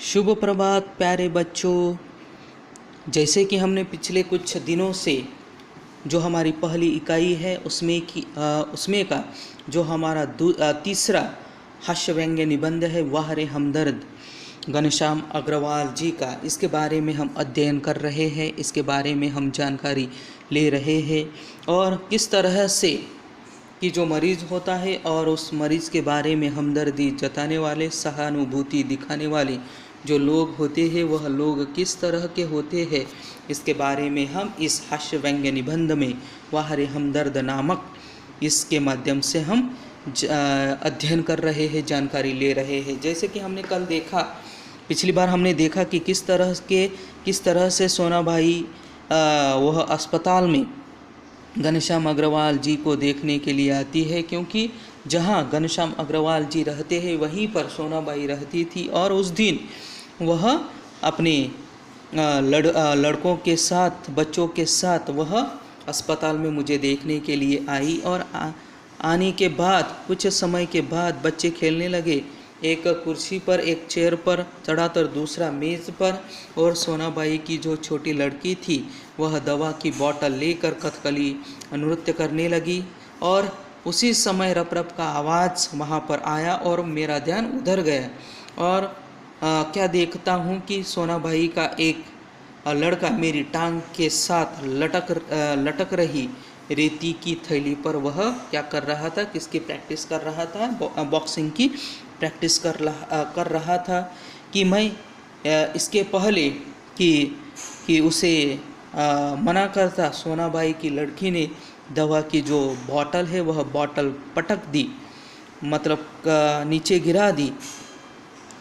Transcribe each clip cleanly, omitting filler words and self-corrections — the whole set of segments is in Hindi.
शुभ प्रभात प्यारे बच्चों। जैसे कि हमने पिछले कुछ दिनों से जो हमारी पहली इकाई है उसमें का जो हमारा तीसरा हास्य व्यंग्य निबंध है वाह रे हमदर्द घनश्याम अग्रवाल जी का, इसके बारे में हम अध्ययन कर रहे हैं, इसके बारे में हम जानकारी ले रहे हैं और किस तरह से कि जो मरीज़ होता है और उस मरीज़ के बारे में हमदर्दी जताने वाले, सहानुभूति दिखाने वाले जो लोग होते हैं वह लोग किस तरह के होते हैं, इसके बारे में हम इस हास्य व्यंग्य निबंध में वाह रे हमदर्द नामक इसके माध्यम से हम अध्ययन कर रहे हैं, जानकारी ले रहे हैं। जैसे कि हमने कल देखा, पिछली बार हमने देखा कि किस तरह से सोनाबाई वह अस्पताल में घनश्याम अग्रवाल जी को देखने के लिए आती है, क्योंकि जहाँ घनश्याम अग्रवाल जी रहते हैं वहीं पर सोनाबाई रहती थी और उस दिन वह अपने लड़कों के साथ, बच्चों के साथ वह अस्पताल में मुझे देखने के लिए आई और आने के बाद कुछ समय के बाद बच्चे खेलने लगे, एक कुर्सी पर, एक चेयर पर चढ़ाकर दूसरा मेज़ पर, और सोनाबाई की जो छोटी लड़की थी वह दवा की बोतल लेकर कथकली नृत्य करने लगी और उसी समय रप रप का आवाज़ वहाँ पर आया और मेरा ध्यान उधर गया और क्या देखता हूँ कि सोनाबाई का एक लड़का मेरी टांग के साथ लटक रही रेती की थैली पर वह क्या कर रहा था, किसकी प्रैक्टिस कर रहा था, बॉक्सिंग की प्रैक्टिस कर रहा था। कि मैं इसके पहले कि उसे मना करता, सोनाबाई की लड़की ने दवा की जो बोतल है वह बोतल पटक दी, मतलब नीचे गिरा दी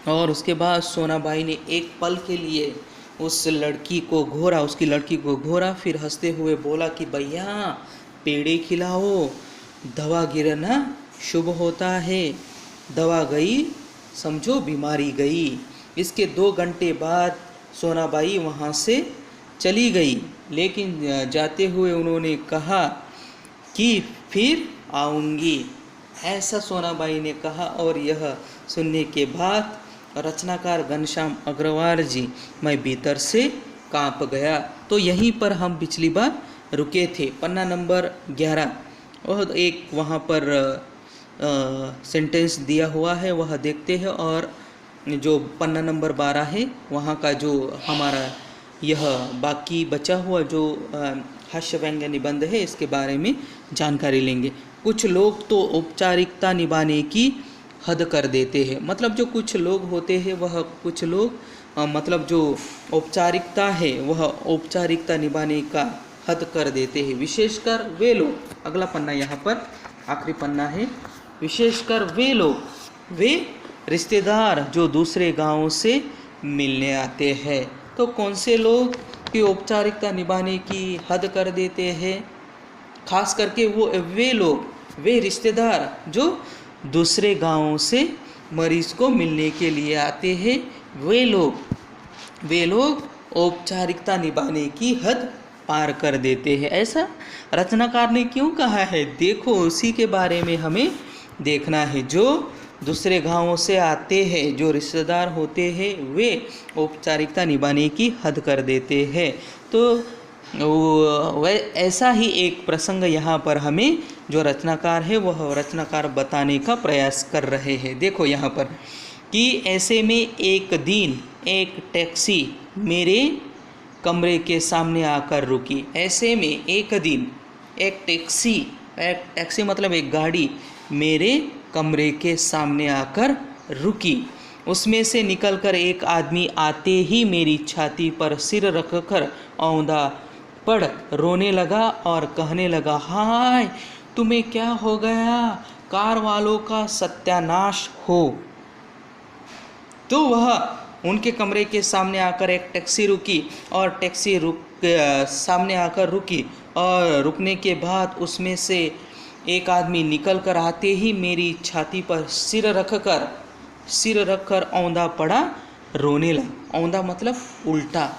और उसके बाद सोनाबाई ने एक पल के लिए उसकी लड़की को घोरा, फिर हंसते हुए बोला कि भैया पेड़े खिलाओ, दवा गिरना शुभ होता है, दवा गई समझो बीमारी गई। इसके 2 घंटे बाद सोनाबाई वहाँ से चली गई, लेकिन जाते हुए उन्होंने कहा कि फिर आऊँगी, ऐसा सोनाबाई ने कहा। और यह सुनने के बाद रचनाकार घनश्याम अग्रवाल जी, मैं भीतर से कांप गया। तो यहीं पर हम पिछली बार रुके थे, पन्ना नंबर 11 और एक वहाँ पर सेंटेंस दिया हुआ है वह देखते हैं, और जो पन्ना नंबर 12 है वहाँ का जो हमारा यह बाकी बचा हुआ जो हास्य व्यंग्य निबंध है इसके बारे में जानकारी लेंगे। कुछ लोग तो औपचारिकता निभाने की हद कर देते हैं, मतलब जो कुछ लोग होते हैं वह कुछ लोग मतलब जो औपचारिकता है वह औपचारिकता निभाने का हद कर देते हैं, विशेषकर वे लोग, अगला पन्ना यहाँ पर आखिरी पन्ना है, विशेषकर वे लोग, वे रिश्तेदार जो दूसरे गांवों से मिलने आते हैं। तो कौन से लोग की औपचारिकता निभाने की हद कर देते हैं? खास करके वे लोग, वे रिश्तेदार जो दूसरे गांवों से मरीज को मिलने के लिए आते हैं, वे लोग औपचारिकता निभाने की हद पार कर देते हैं। ऐसा रचनाकार ने क्यों कहा है? देखो, उसी के बारे में हमें देखना है। जो दूसरे गांवों से आते हैं, जो रिश्तेदार होते हैं, वे औपचारिकता निभाने की हद कर देते हैं। तो ऐसा ही एक प्रसंग यहाँ पर हमें जो रचनाकार है वह रचनाकार बताने का प्रयास कर रहे हैं। देखो यहाँ पर कि ऐसे में एक दिन एक टैक्सी मेरे कमरे के सामने आकर रुकी। ऐसे में एक दिन एक टैक्सी मतलब एक गाड़ी मेरे कमरे के सामने आकर रुकी। उसमें से निकलकर एक आदमी आते ही मेरी छाती पर सिर रखकर औंधा पड़ रोने लगा और कहने लगा, हाय तुम्हें क्या हो गया, कार वालों का सत्यानाश हो। तो वह उनके कमरे के सामने आकर एक टैक्सी रुकी और टैक्सी सामने आकर रुकी और रुकने के बाद उसमें से एक आदमी निकल कर आते ही मेरी छाती पर सिर रखकर औंधा पड़ा रोने लगा। औंधा मतलब उल्टा,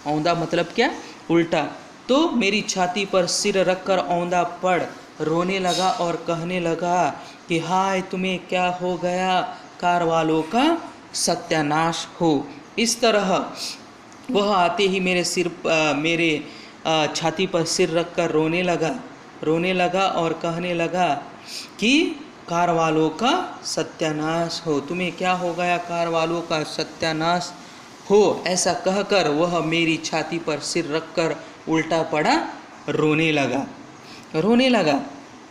औंधा मतलब क्या? उल्टा। तो मेरी छाती पर सिर रखकर औंधा पड़ रोने लगा और कहने लगा कि हाय तुम्हें क्या हो गया, कार वालों का सत्यानाश हो। इस तरह वह आते ही मेरे छाती पर सिर रखकर रोने लगा और कहने लगा कि कार वालों का सत्यानाश हो, तुम्हें क्या हो गया, कार वालों का सत्यानाश हो। ऐसा कहकर वह मेरी छाती पर सिर रखकर उल्टा पड़ा रोने लगा।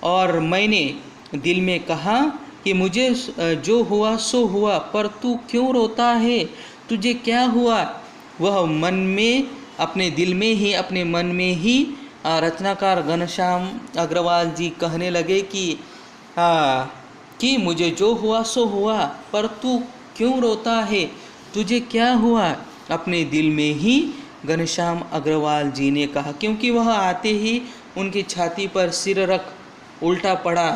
और मैंने दिल में कहा कि मुझे जो हुआ सो हुआ, पर तू क्यों रोता है, तुझे क्या हुआ। वह मन में अपने मन में ही रचनाकार घनश्याम अग्रवाल जी कहने लगे कि मुझे जो हुआ सो हुआ, पर तू क्यों रोता है, तुझे क्या हुआ। अपने दिल में ही घनश्याम अग्रवाल जी ने कहा, क्योंकि वह आते ही उनकी छाती पर सिर रख उल्टा पड़ा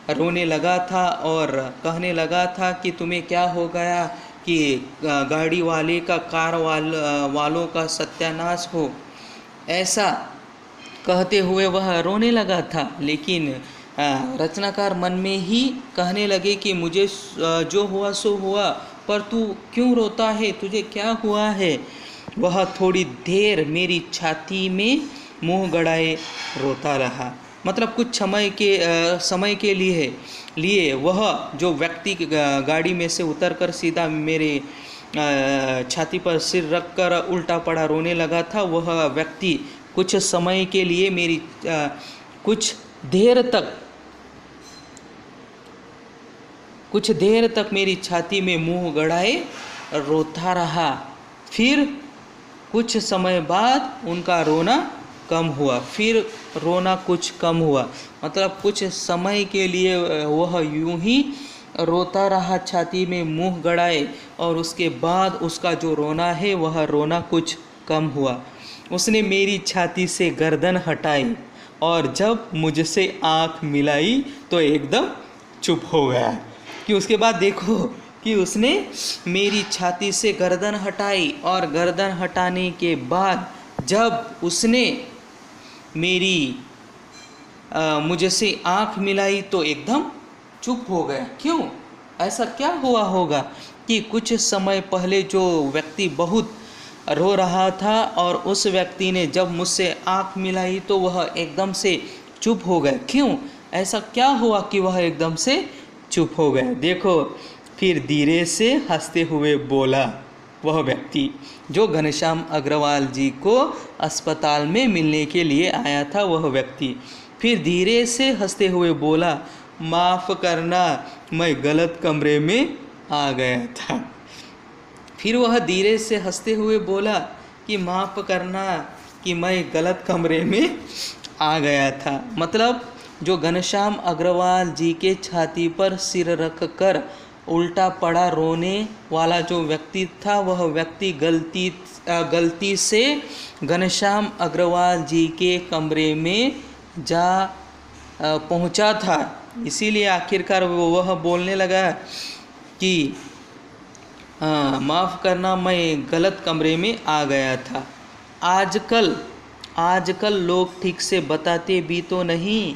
रोने लगा था और कहने लगा था कि तुम्हें क्या हो गया, कि गाड़ी वाले का कार वालों का सत्यानाश हो। ऐसा कहते हुए वह रोने लगा था, लेकिन रचनाकार मन में ही कहने लगे कि मुझे जो हुआ सो हुआ, पर तू क्यों रोता है, तुझे क्या हुआ है। वह थोड़ी देर मेरी छाती में मुंह गड़ाए रोता रहा। मतलब कुछ समय के लिए वह जो व्यक्ति गाड़ी में से उतरकर सीधा मेरे छाती पर सिर रखकर उल्टा पड़ा रोने लगा था, वह व्यक्ति कुछ समय के लिए कुछ देर तक मेरी छाती में मुंह गड़ाए रोता रहा। फिर कुछ समय बाद उनका रोना कुछ कम हुआ। मतलब कुछ समय के लिए वह यूं ही रोता रहा छाती में मुंह गड़ाए, और उसके बाद उसका जो रोना है वह रोना कुछ कम हुआ। उसने मेरी छाती से गर्दन हटाई और जब मुझसे आँख मिलाई तो एकदम चुप हो गया। कि उसके बाद देखो कि उसने मेरी छाती से गर्दन हटाई, और गर्दन हटाने के बाद जब उसने मुझसे आँख मिलाई तो एकदम चुप हो गया। क्यों, ऐसा क्या हुआ होगा कि कुछ समय पहले जो व्यक्ति बहुत रो रहा था और उस व्यक्ति ने जब मुझसे आँख मिलाई तो वह एकदम से चुप हो गया। क्यों, ऐसा क्या हुआ कि वह एकदम से चुप हो गया। देखो, फिर धीरे से हंसते हुए बोला वह व्यक्ति जो घनश्याम अग्रवाल जी को अस्पताल में मिलने के लिए आया था। वह व्यक्ति फिर धीरे से हंसते हुए बोला, माफ़ करना, मैं गलत कमरे में आ गया था। फिर वह धीरे से हंसते हुए बोला कि माफ़ करना कि मैं गलत कमरे में आ गया था। मतलब जो घनश्याम अग्रवाल जी के छाती पर सिर रख कर उल्टा पड़ा रोने वाला जो व्यक्ति था, वह व्यक्ति गलती से घनश्याम अग्रवाल जी के कमरे में जा पहुंचा था। इसीलिए आखिरकार वह बोलने लगा कि माफ़ करना, मैं गलत कमरे में आ गया था। आजकल लोग ठीक से बताते भी तो नहीं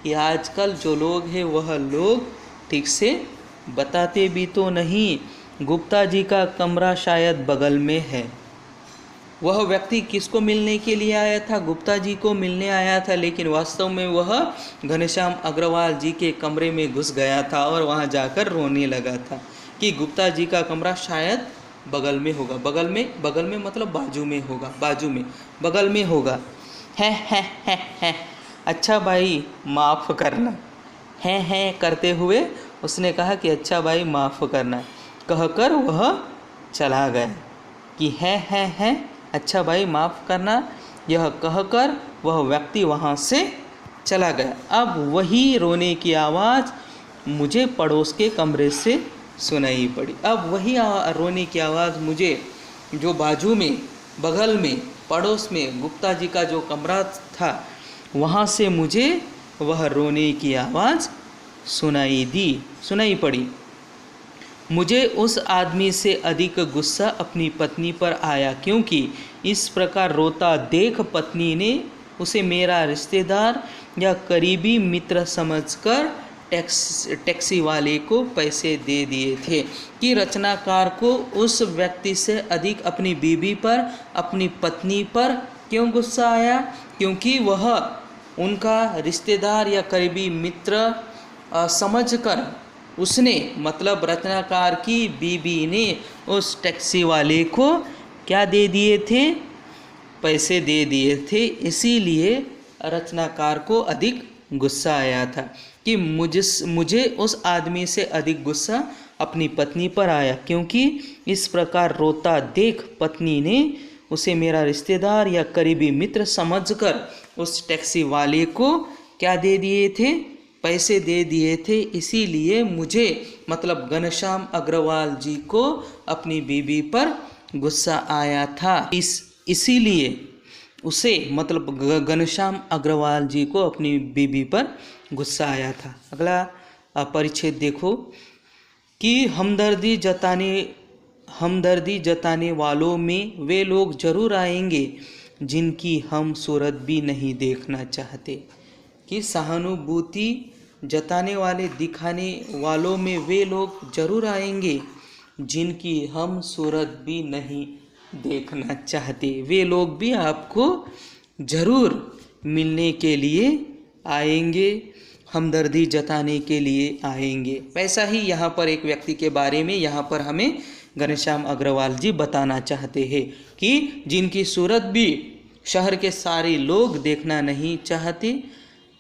कि आजकल जो लोग हैं वह लोग ठीक से बताते भी तो नहीं। गुप्ता जी का कमरा शायद बगल में है। वह व्यक्ति किसको मिलने के लिए आया था? गुप्ता जी को मिलने आया था, लेकिन वास्तव में वह घनश्याम अग्रवाल जी के कमरे में घुस गया था और वहां जाकर रोने लगा था कि गुप्ता जी का कमरा शायद बगल में होगा। बगल में मतलब बाजू में बगल में होगा। है अच्छा भाई माफ़ करना, है करते हुए उसने कहा कि अच्छा भाई माफ़ करना, कहकर वह चला गया कि है अच्छा भाई माफ़ करना, यह कहकर वह व्यक्ति वहाँ से चला गया। अब वही रोने की आवाज़ मुझे पड़ोस के कमरे से सुनाई पड़ी। अब वही रोने की आवाज़ मुझे जो बाजू में बगल में पड़ोस में गुप्ता जी का जो कमरा था वहाँ से मुझे वह रोने की आवाज़ सुनाई पड़ी। मुझे उस आदमी से अधिक गुस्सा अपनी पत्नी पर आया, क्योंकि इस प्रकार रोता देख पत्नी ने उसे मेरा रिश्तेदार या करीबी मित्र समझकर टैक्सी वाले को पैसे दे दिए थे। कि रचनाकार को उस व्यक्ति से अधिक अपनी बीवी पर, अपनी पत्नी पर क्यों गुस्सा आया? क्योंकि वह उनका रिश्तेदार या करीबी मित्र समझकर उसने, मतलब रचनाकार की बीवी ने उस टैक्सी वाले को क्या दे दिए थे? पैसे दे दिए थे। इसीलिए रचनाकार को अधिक गुस्सा आया था कि मुझे उस आदमी से अधिक गुस्सा अपनी पत्नी पर आया, क्योंकि इस प्रकार रोता देख पत्नी ने उसे मेरा रिश्तेदार या करीबी मित्र समझकर उस टैक्सी वाले को क्या दे दिए थे? पैसे दे दिए थे। इसीलिए मुझे, मतलब घनश्याम अग्रवाल जी को अपनी बीवी पर गुस्सा आया था। इसीलिए उसे, मतलब घनश्याम अग्रवाल जी को अपनी बीवी पर गुस्सा आया था। अगला परिच्छेद देखो कि हमदर्दी जताने वालों में वे लोग जरूर आएंगे जिनकी हम सूरत भी नहीं देखना चाहते। कि सहानुभूति जताने वाले, दिखाने वालों में वे लोग जरूर आएंगे जिनकी हम सूरत भी नहीं देखना चाहते। वे लोग भी आपको जरूर मिलने के लिए आएंगे, हमदर्दी जताने के लिए आएंगे। वैसा ही यहाँ पर एक व्यक्ति के बारे में यहाँ पर हमें घनश्याम अग्रवाल जी बताना चाहते हैं कि जिनकी सूरत भी शहर के सारे लोग देखना नहीं चाहते,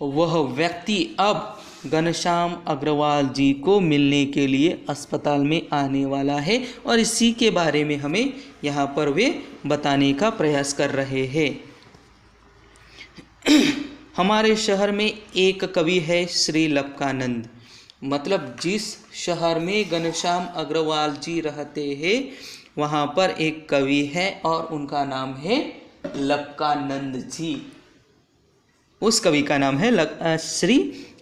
वह व्यक्ति अब घनश्याम अग्रवाल जी को मिलने के लिए अस्पताल में आने वाला है। और इसी के बारे में हमें यहाँ पर वे बताने का प्रयास कर रहे हैं। हमारे शहर में एक कवि है श्री लपकानंद। मतलब जिस शहर में घनश्याम अग्रवाल जी रहते हैं वहाँ पर एक कवि है और उनका नाम है लपकानंद जी। उस कवि का नाम है श्री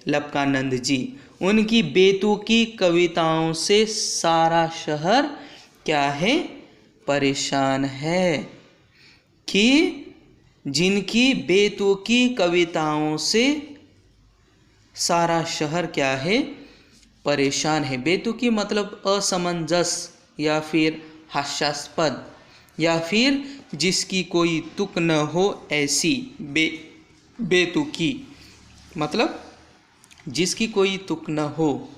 लपकानंद जी। उनकी बेतुकी कविताओं से सारा शहर क्या है? परेशान है। कि जिनकी बेतुकी कविताओं से सारा शहर क्या है? परेशान है। बेतुकी मतलब असमंजस या फिर हास्यास्पद या फिर जिसकी कोई तुक न हो, ऐसी बेतुकी मतलब जिसकी कोई तुक न हो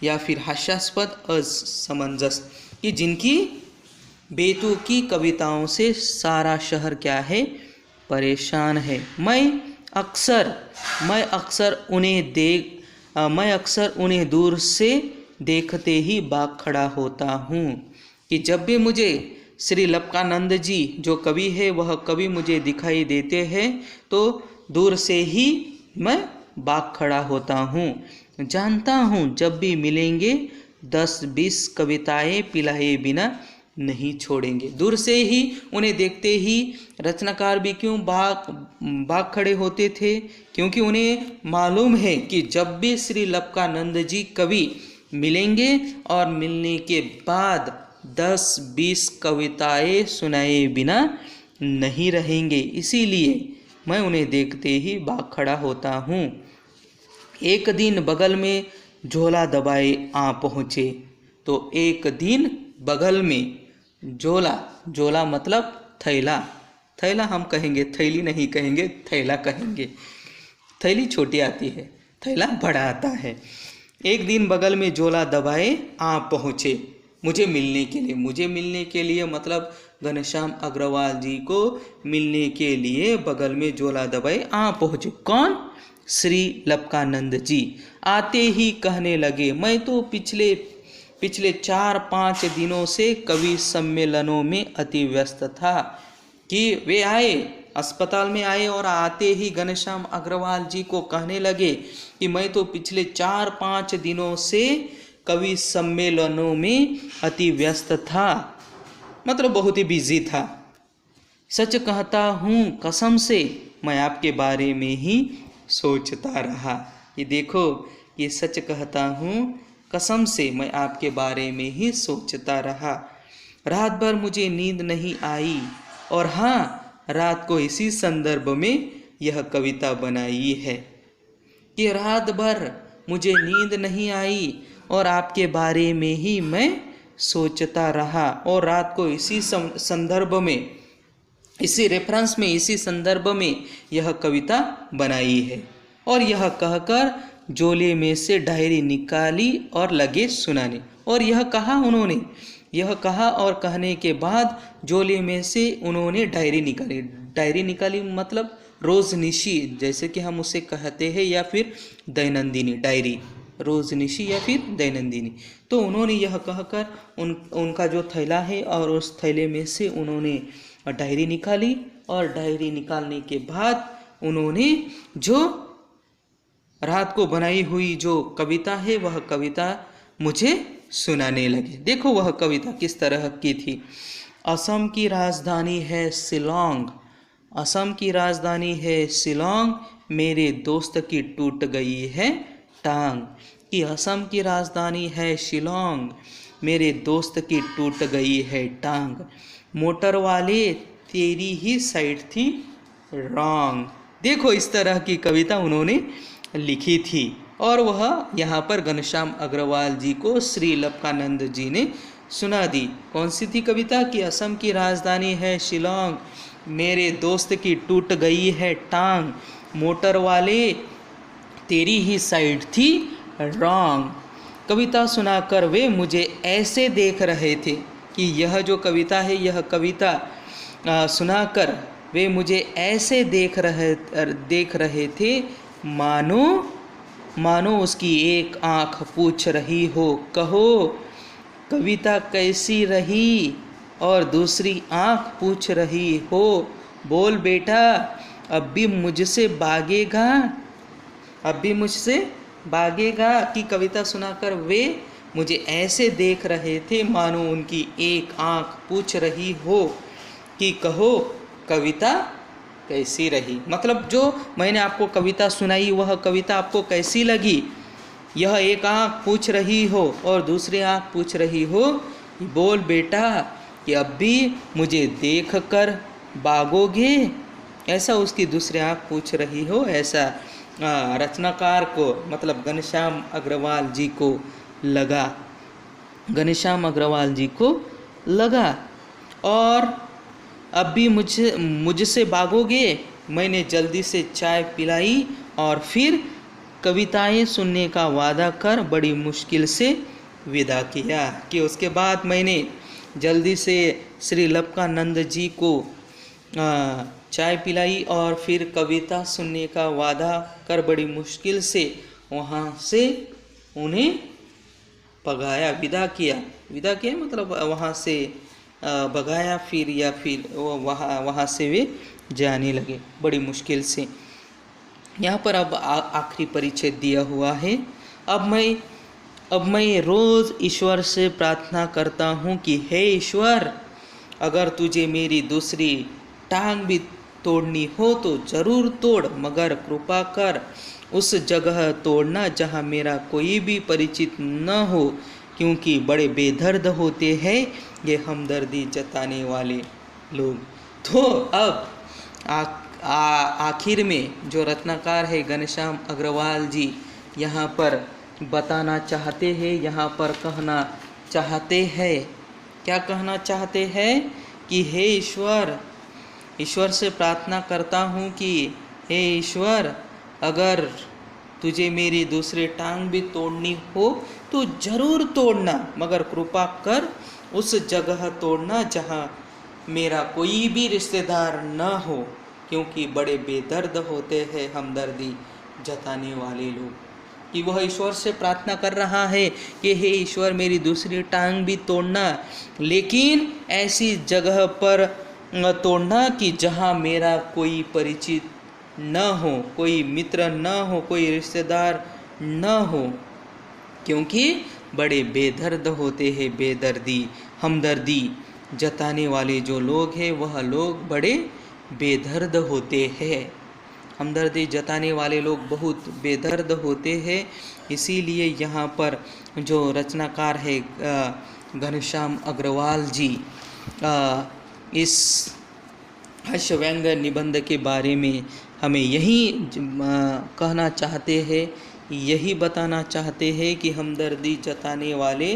या फिर हास्यास्पद, असमंजस। कि जिनकी बेतुकी कविताओं से सारा शहर क्या है? परेशान है। मैं अक्सर उन्हें दूर से देखते ही भाग खड़ा होता हूँ। कि जब भी मुझे श्री लपकानंद जी जो कवि है वह कवि मुझे दिखाई देते हैं तो दूर से ही मैं भाग खड़ा होता हूँ। जानता हूँ जब भी मिलेंगे 10-20 कविताएं पिलाए बिना नहीं छोड़ेंगे। दूर से ही उन्हें देखते ही रचनाकार भी क्यों भाग खड़े होते थे? क्योंकि उन्हें मालूम है कि जब भी श्री लपकानंद जी कवि मिलेंगे और मिलने के बाद 10-20 कविताएं सुनाए बिना नहीं रहेंगे। इसीलिए मैं उन्हें देखते ही भाग खड़ा होता हूँ। एक दिन बगल में झोला दबाए आ पहुँचे। तो एक दिन बगल में झोला मतलब थैला हम कहेंगे, थैली नहीं कहेंगे, थैला कहेंगे। थैली छोटी आती है, थैला बड़ा आता है। एक दिन बगल में झोला दबाए आ पहुँचे मुझे मिलने के लिए मतलब घनश्याम अग्रवाल जी को मिलने के लिए बगल में झोला दबाए आ पहुँचे। कौन? श्री लपकानंद जी। आते ही कहने लगे, मैं तो पिछले 4-5 दिनों से कवि सम्मेलनों में अति व्यस्त था। कि वे आए, अस्पताल में आए और आते ही घनश्याम अग्रवाल जी को कहने लगे कि मैं तो पिछले 4-5 दिनों से कवि सम्मेलनों में अति व्यस्त था, मतलब बहुत ही बिजी था। सच कहता हूँ कसम से मैं आपके बारे में ही सोचता रहा। ये देखो, ये सच कहता हूँ कसम से मैं आपके बारे में ही सोचता रहा। रात भर मुझे नींद नहीं आई और हाँ, रात को इसी संदर्भ में यह कविता बनाई है कि रात भर मुझे नींद नहीं आई और आपके बारे में ही मैं सोचता रहा। और रात को इसी संदर्भ में, इसी रेफरेंस में, इसी संदर्भ में यह कविता बनाई है। और यह कहकर झोले में से डायरी निकाली और लगे सुनाने। और यह कहा उन्होंने, यह कहा और कहने के बाद झोले में से उन्होंने डायरी निकाली। डायरी निकाली मतलब रोजनिशी, जैसे कि हम उसे कहते हैं, या फिर दैनंदिनी डायरी, रोजनिशी या फिर दैनंदिनी। तो उन्होंने यह कहकर उनका जो थैला है और उस थैले में से उन्होंने डायरी निकाली। और डायरी निकालने के बाद उन्होंने जो रात को बनाई हुई जो कविता है वह कविता मुझे सुनाने लगे। देखो वह कविता किस तरह की थी। असम की राजधानी है शिलोंग, असम की राजधानी है शिलोंग, मेरे दोस्त की टूट गई है टांग। कि असम की राजधानी है शिलोंग, मेरे दोस्त की टूट गई है टांग। मोटर वाले तेरी ही साइड थी रॉन्ग। देखो इस तरह की कविता उन्होंने लिखी थी। और वह यहाँ पर घनश्याम अग्रवाल जी को श्री लपकानंद जी ने सुना दी। कौन सी थी कविता? कि असम की राजधानी है शिलोंग, मेरे दोस्त की टूट गई है टांग, मोटर वाले तेरी ही साइड थी रॉन्ग। कविता सुनाकर वे मुझे ऐसे देख रहे थे कि यह जो कविता है, यह कविता सुनाकर वे मुझे ऐसे देख रहे थे मानो उसकी एक आँख पूछ रही हो, कहो कविता कैसी रही, और दूसरी आँख पूछ रही हो, बोल बेटा अब भी मुझसे भागेगा, अब भी मुझसे भागेगा। कि कविता सुनाकर वे मुझे ऐसे देख रहे थे मानो उनकी एक आँख पूछ रही हो कि कहो कविता कैसी रही। मतलब जो मैंने आपको कविता सुनाई वह कविता आपको कैसी लगी? यह एक आँख पूछ रही हो और दूसरी आँख पूछ रही हो, बोल बेटा कि अब भी मुझे देख कर भागोगे, ऐसा उसकी दूसरी आँख पूछ रही हो। ऐसा रचनाकार को मतलब घनश्याम अग्रवाल जी को लगा, घनश्याम अग्रवाल जी को लगा। और अब भी मुझसे भागोगे। मैंने जल्दी से चाय पिलाई और फिर कविताएं सुनने का वादा कर बड़ी मुश्किल से विदा किया। कि उसके बाद मैंने जल्दी से श्री लपकानंद जी को चाय पिलाई और फिर कविता सुनने का वादा कर बड़ी मुश्किल से वहाँ से उन्हें भगाया, विदा किया। विदा किया मतलब वहाँ से भगाया फिर, या फिर वहाँ से वे जाने लगे बड़ी मुश्किल से। यहाँ पर अब आखिरी परिच्छेद दिया हुआ है। अब मैं रोज़ ईश्वर से प्रार्थना करता हूँ कि हे ईश्वर, अगर तुझे मेरी दूसरी टांग भी तोड़नी हो तो ज़रूर तोड़, मगर कृपा कर उस जगह तोड़ना जहाँ मेरा कोई भी परिचित न हो, क्योंकि बड़े बेदर्द होते हैं ये हमदर्दी जताने वाले लोग। तो अब आखिर में जो रचनाकार है घनश्याम अग्रवाल जी यहाँ पर बताना चाहते हैं, यहाँ पर कहना चाहते हैं, क्या कहना चाहते हैं? कि हे ईश्वर, ईश्वर से प्रार्थना करता हूँ कि हे ईश्वर, अगर तुझे मेरी दूसरी टांग भी तोड़नी हो तो ज़रूर तोड़ना, मगर कृपा कर उस जगह तोड़ना जहाँ मेरा कोई भी रिश्तेदार न हो, क्योंकि बड़े बेदर्द होते हैं हमदर्दी जताने वाले लोग। कि वह ईश्वर से प्रार्थना कर रहा है कि हे ईश्वर, मेरी दूसरी टांग भी तोड़ना, लेकिन ऐसी जगह पर तोड़ना कि जहाँ मेरा कोई परिचित न हो, कोई मित्र न हो, कोई रिश्तेदार न हो, क्योंकि बड़े बेदर्द होते हैं, बेदर्दी हमदर्दी जताने वाले जो लोग हैं वह लोग बड़े बेदर्द होते हैं। हमदर्दी जताने वाले लोग बहुत बेदर्द होते हैं। इसीलिए यहाँ पर जो रचनाकार है घनश्याम अग्रवाल जी इस हास्यव्यंग्य निबंध के बारे में हमें यही कहना चाहते हैं यही बताना चाहते हैं कि हमदर्दी जताने वाले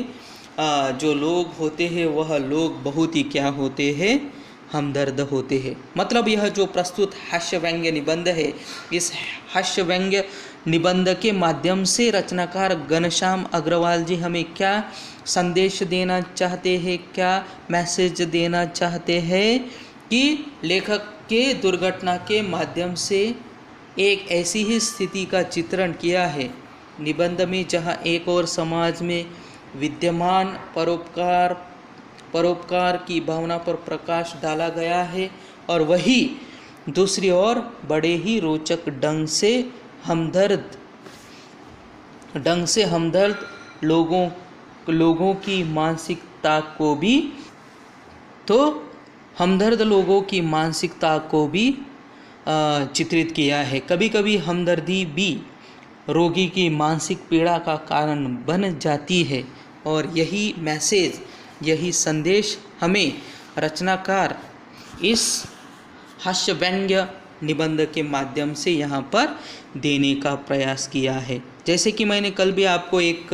जो लोग होते हैं वह लोग बहुत ही क्या होते हैं, हमदर्द होते हैं। मतलब यह जो प्रस्तुत हास्य व्यंग्य निबंध है, इस हास्य व्यंग्य निबंध के माध्यम से रचनाकार घनश्याम अग्रवाल जी हमें क्या संदेश देना चाहते हैं, क्या मैसेज देना चाहते हैं कि लेखक के दुर्घटना के माध्यम से एक ऐसी ही स्थिति का चित्रण किया है निबंध में, जहां एक और समाज में विद्यमान परोपकार की भावना पर प्रकाश डाला गया है, और वही दूसरी ओर बड़े ही रोचक ढंग से हमदर्द लोगों की मानसिकता को भी हमदर्द लोगों की मानसिकता को भी चित्रित किया है। कभी कभी हमदर्दी भी रोगी की मानसिक पीड़ा का कारण बन जाती है, और यही मैसेज, यही संदेश हमें रचनाकार इस हास्य व्यंग्य निबंध के माध्यम से यहाँ पर देने का प्रयास किया है। जैसे कि मैंने कल भी आपको एक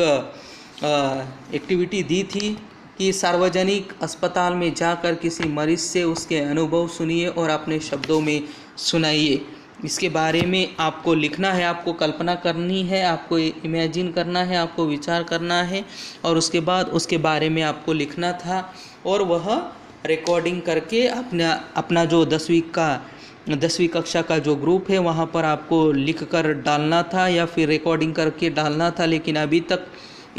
एक्टिविटी दी थी कि सार्वजनिक अस्पताल में जाकर किसी मरीज से उसके अनुभव सुनिए और अपने शब्दों में सुनाइए। इसके बारे में आपको लिखना है, आपको कल्पना करनी है, आपको इमेजिन करना है, आपको विचार करना है, और उसके बाद उसके बारे में आपको लिखना था, और वह रिकॉर्डिंग करके अपना जो 10वीं कक्षा का जो ग्रुप है वहाँ पर आपको लिख कर डालना था या फिर रिकॉर्डिंग करके डालना था। लेकिन अभी तक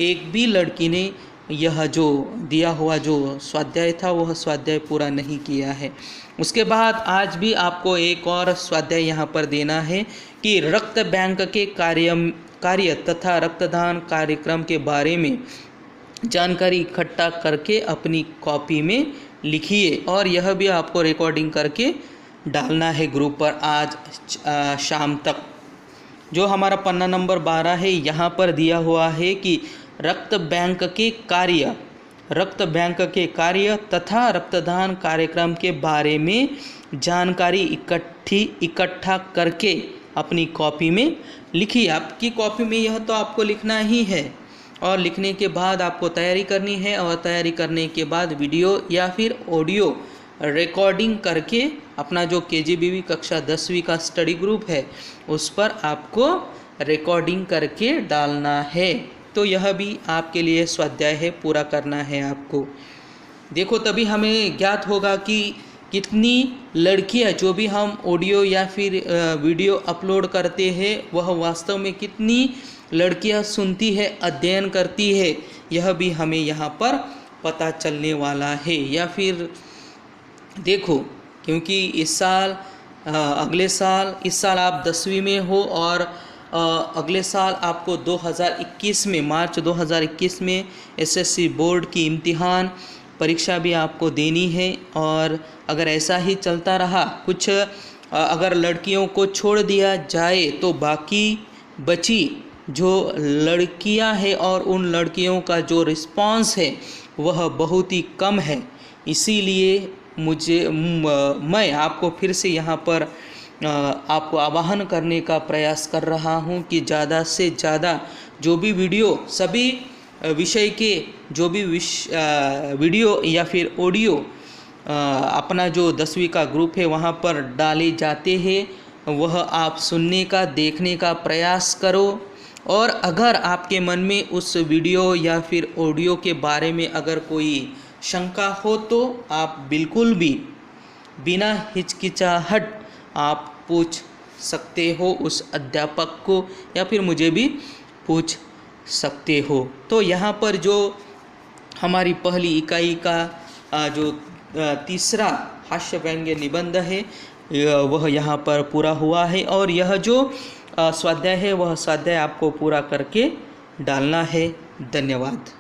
एक भी लड़की ने यह जो दिया हुआ जो स्वाध्याय था वह स्वाध्याय पूरा नहीं किया है। उसके बाद आज भी आपको एक और स्वाध्याय यहाँ पर देना है कि रक्त बैंक के कार्य तथा रक्तदान कार्यक्रम के बारे में जानकारी इकट्ठा करके अपनी कॉपी में लिखिए, और यह भी आपको रिकॉर्डिंग करके डालना है ग्रुप पर आज शाम तक। जो हमारा पन्ना नंबर 12 है, यहाँ पर दिया हुआ है कि रक्त बैंक के कार्य तथा रक्तदान कार्यक्रम के बारे में जानकारी इकट्ठा करके अपनी कॉपी में लिखिए। आपकी कॉपी में यह तो आपको लिखना ही है, और लिखने के बाद आपको तैयारी करनी है, और तैयारी करने के बाद वीडियो या फिर ऑडियो रिकॉर्डिंग करके अपना जो KGBV कक्षा 10वीं का स्टडी ग्रुप है उस पर आपको रिकॉर्डिंग करके डालना है। तो यह भी आपके लिए स्वाध्याय है, पूरा करना है आपको। देखो, तभी हमें ज्ञात होगा कि कितनी लड़कियां, जो भी हम ऑडियो या फिर वीडियो अपलोड करते हैं वह वास्तव में कितनी लड़कियां सुनती है, अध्ययन करती है, यह भी हमें यहाँ पर पता चलने वाला है। या फिर देखो, क्योंकि इस साल इस साल आप 10वीं में हो, और अगले साल आपको 2021 में मार्च 2021 में SSC बोर्ड की इम्तिहान परीक्षा भी आपको देनी है। और अगर ऐसा ही चलता रहा, अगर लड़कियों को छोड़ दिया जाए तो बाकी बची जो लड़कियां हैं और उन लड़कियों का जो रिस्पांस है वह बहुत ही कम है। इसीलिए मैं आपको फिर से यहाँ पर आपको आह्वान करने का प्रयास कर रहा हूँ कि ज़्यादा से ज़्यादा जो भी वीडियो, सभी विषय के जो भी वीडियो या फिर ऑडियो अपना जो 10वीं का ग्रुप है वहाँ पर डाले जाते हैं, वह आप सुनने का, देखने का प्रयास करो। और अगर आपके मन में उस वीडियो या फिर ऑडियो के बारे में अगर कोई शंका हो तो आप बिल्कुल भी बिना हिचकिचाहट आप पूछ सकते हो उस अध्यापक को, या फिर मुझे भी पूछ सकते हो। तो यहाँ पर जो हमारी पहली इकाई का जो तीसरा हास्य व्यंग्य निबंध है वह यहाँ पर पूरा हुआ है, और यह जो स्वाध्याय है वह स्वाध्याय आपको पूरा करके डालना है। धन्यवाद।